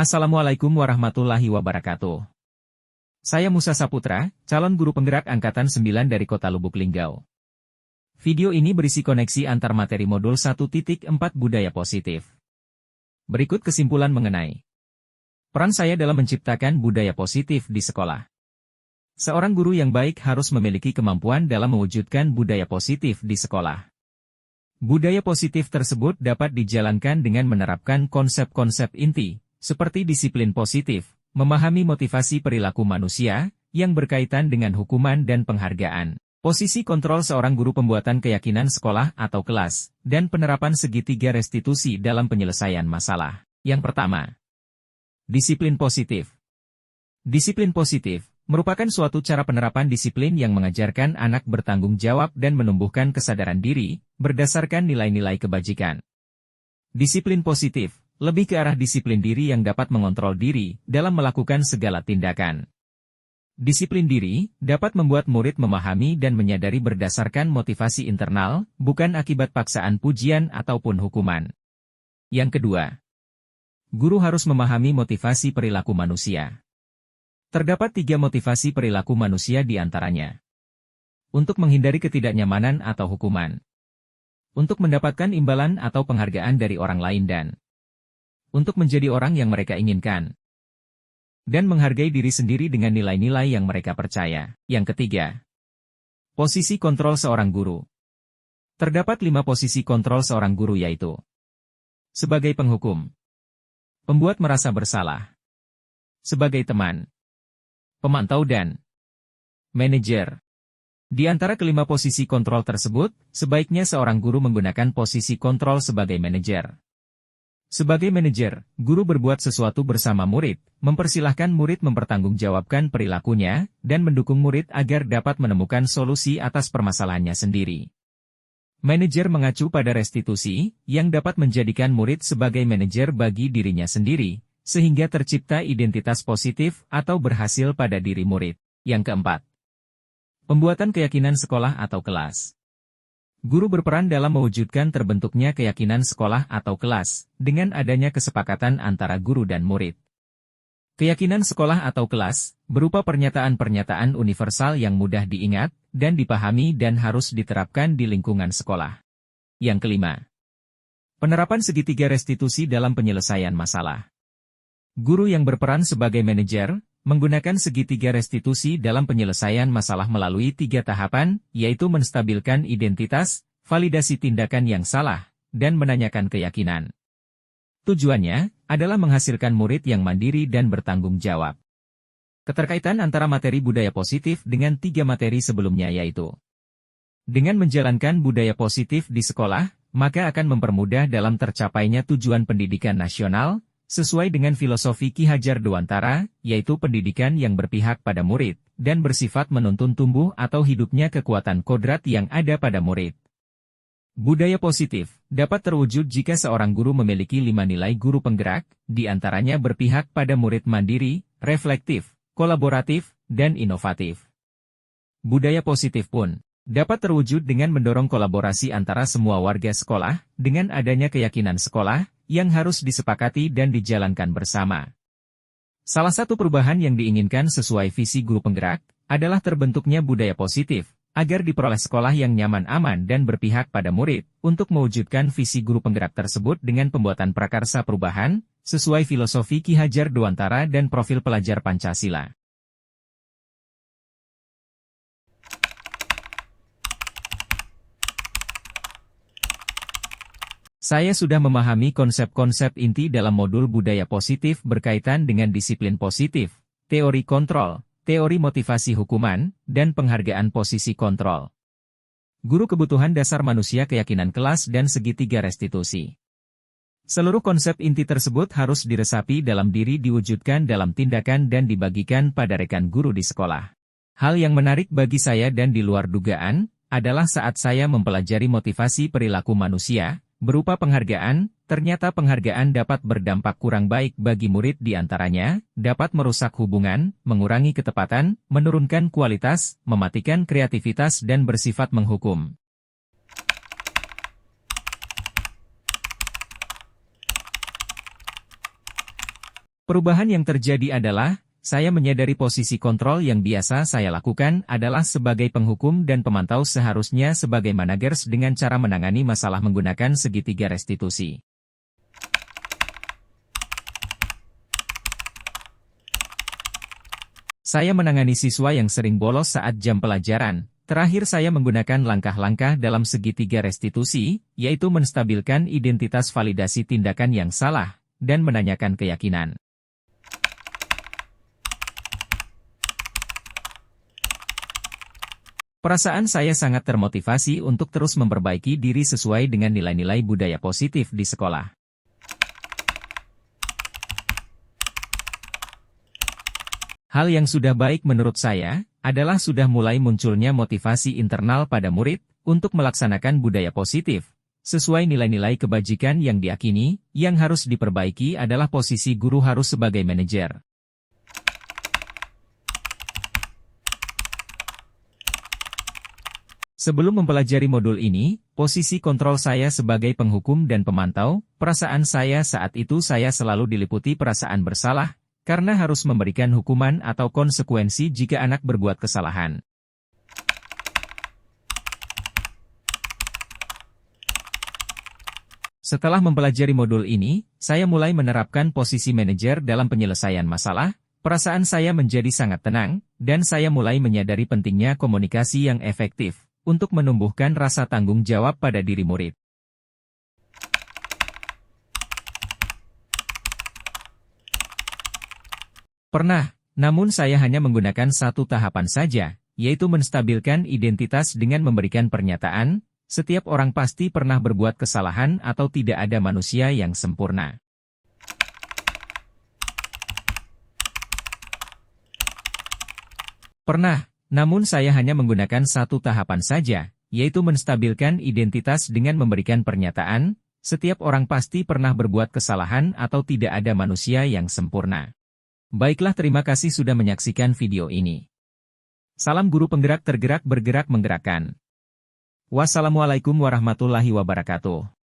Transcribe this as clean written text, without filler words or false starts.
Assalamualaikum warahmatullahi wabarakatuh. Saya Musa Saputra, calon guru penggerak Angkatan 9 dari Kota Lubuk Linggau. Video ini berisi koneksi antar materi modul 1.4 Budaya Positif. Berikut kesimpulan mengenai peran saya dalam menciptakan budaya positif di sekolah. Seorang guru yang baik harus memiliki kemampuan dalam mewujudkan budaya positif di sekolah. Budaya positif tersebut dapat dijalankan dengan menerapkan konsep-konsep inti, seperti disiplin positif, memahami motivasi perilaku manusia, yang berkaitan dengan hukuman dan penghargaan, posisi kontrol seorang guru, pembuatan keyakinan sekolah atau kelas, dan penerapan segitiga restitusi dalam penyelesaian masalah. Yang pertama, disiplin positif. Disiplin positif merupakan suatu cara penerapan disiplin yang mengajarkan anak bertanggung jawab dan menumbuhkan kesadaran diri, berdasarkan nilai-nilai kebajikan. Disiplin positif lebih ke arah disiplin diri yang dapat mengontrol diri dalam melakukan segala tindakan. Disiplin diri dapat membuat murid memahami dan menyadari berdasarkan motivasi internal, bukan akibat paksaan pujian ataupun hukuman. Yang kedua, guru harus memahami motivasi perilaku manusia. Terdapat 3 motivasi perilaku manusia di antaranya. Untuk menghindari ketidaknyamanan atau hukuman. Untuk mendapatkan imbalan atau penghargaan dari orang lain, dan untuk menjadi orang yang mereka inginkan. Dan menghargai diri sendiri dengan nilai-nilai yang mereka percaya. Yang ketiga, posisi kontrol seorang guru. Terdapat 5 posisi kontrol seorang guru, yaitu sebagai penghukum, pembuat merasa bersalah, sebagai teman, pemantau, dan manajer. Di antara kelima posisi kontrol tersebut, sebaiknya seorang guru menggunakan posisi kontrol sebagai manajer. Sebagai manajer, guru berbuat sesuatu bersama murid, mempersilahkan murid mempertanggungjawabkan perilakunya, dan mendukung murid agar dapat menemukan solusi atas permasalahannya sendiri. Manajer mengacu pada restitusi, yang dapat menjadikan murid sebagai manajer bagi dirinya sendiri, sehingga tercipta identitas positif atau berhasil pada diri murid. Yang keempat, pembuatan keyakinan sekolah atau kelas. Guru berperan dalam mewujudkan terbentuknya keyakinan sekolah atau kelas, dengan adanya kesepakatan antara guru dan murid. Keyakinan sekolah atau kelas, berupa pernyataan-pernyataan universal yang mudah diingat, dan dipahami dan harus diterapkan di lingkungan sekolah. Yang kelima, penerapan segitiga restitusi dalam penyelesaian masalah. Guru yang berperan sebagai manajer, menggunakan segitiga restitusi dalam penyelesaian masalah melalui 3 tahapan, yaitu menstabilkan identitas, validasi tindakan yang salah, dan menanyakan keyakinan. Tujuannya adalah menghasilkan murid yang mandiri dan bertanggung jawab. Keterkaitan antara materi budaya positif dengan 3 materi sebelumnya, yaitu dengan menjalankan budaya positif di sekolah, maka akan mempermudah dalam tercapainya tujuan pendidikan nasional, sesuai dengan filosofi Ki Hajar Dewantara, yaitu pendidikan yang berpihak pada murid, dan bersifat menuntun tumbuh atau hidupnya kekuatan kodrat yang ada pada murid. Budaya positif dapat terwujud jika seorang guru memiliki 5 nilai guru penggerak, di antaranya berpihak pada murid, mandiri, reflektif, kolaboratif, dan inovatif. Budaya positif pun dapat terwujud dengan mendorong kolaborasi antara semua warga sekolah, dengan adanya keyakinan sekolah, yang harus disepakati dan dijalankan bersama. Salah satu perubahan yang diinginkan sesuai visi guru penggerak, adalah terbentuknya budaya positif, agar diperoleh sekolah yang nyaman, aman, dan berpihak pada murid, untuk mewujudkan visi guru penggerak tersebut dengan pembuatan prakarsa perubahan, sesuai filosofi Ki Hajar Dewantara dan profil pelajar Pancasila. Saya sudah memahami konsep-konsep inti dalam modul budaya positif berkaitan dengan disiplin positif, teori kontrol, teori motivasi hukuman, dan penghargaan posisi kontrol. Guru kebutuhan dasar manusia, keyakinan kelas, dan segitiga restitusi. Seluruh konsep inti tersebut harus diresapi dalam diri, diwujudkan dalam tindakan, dan dibagikan pada rekan guru di sekolah. Hal yang menarik bagi saya dan di luar dugaan, adalah saat saya mempelajari motivasi perilaku manusia, berupa penghargaan, ternyata penghargaan dapat berdampak kurang baik bagi murid, di antaranya, dapat merusak hubungan, mengurangi ketepatan, menurunkan kualitas, mematikan kreativitas, dan bersifat menghukum. Perubahan yang terjadi adalah, saya menyadari posisi kontrol yang biasa saya lakukan adalah sebagai penghukum dan pemantau seharusnya sebagai managers dengan cara menangani masalah menggunakan segitiga restitusi. Saya menangani siswa yang sering bolos saat jam pelajaran. Terakhir saya menggunakan langkah-langkah dalam segitiga restitusi, yaitu menstabilkan identitas validasi tindakan yang salah, dan menanyakan keyakinan. Perasaan saya sangat termotivasi untuk terus memperbaiki diri sesuai dengan nilai-nilai budaya positif di sekolah. Hal yang sudah baik menurut saya, adalah sudah mulai munculnya motivasi internal pada murid, untuk melaksanakan budaya positif. Sesuai nilai-nilai kebajikan yang diakini, yang harus diperbaiki adalah posisi guru harus sebagai manajer. Sebelum mempelajari modul ini, posisi kontrol saya sebagai penghukum dan pemantau, perasaan saya saat itu saya selalu diliputi perasaan bersalah, karena harus memberikan hukuman atau konsekuensi jika anak berbuat kesalahan. Setelah mempelajari modul ini, saya mulai menerapkan posisi manajer dalam penyelesaian masalah, perasaan saya menjadi sangat tenang, dan saya mulai menyadari pentingnya komunikasi yang efektif untuk menumbuhkan rasa tanggung jawab pada diri murid. Pernah, namun saya hanya menggunakan satu tahapan saja, yaitu menstabilkan identitas dengan memberikan pernyataan, setiap orang pasti pernah berbuat kesalahan atau tidak ada manusia yang sempurna. Pernah, namun saya hanya menggunakan satu tahapan saja, yaitu menstabilkan identitas dengan memberikan pernyataan, setiap orang pasti pernah berbuat kesalahan atau tidak ada manusia yang sempurna. Baiklah, terima kasih sudah menyaksikan video ini. Salam guru penggerak tergerak bergerak menggerakkan. Wassalamualaikum warahmatullahi wabarakatuh.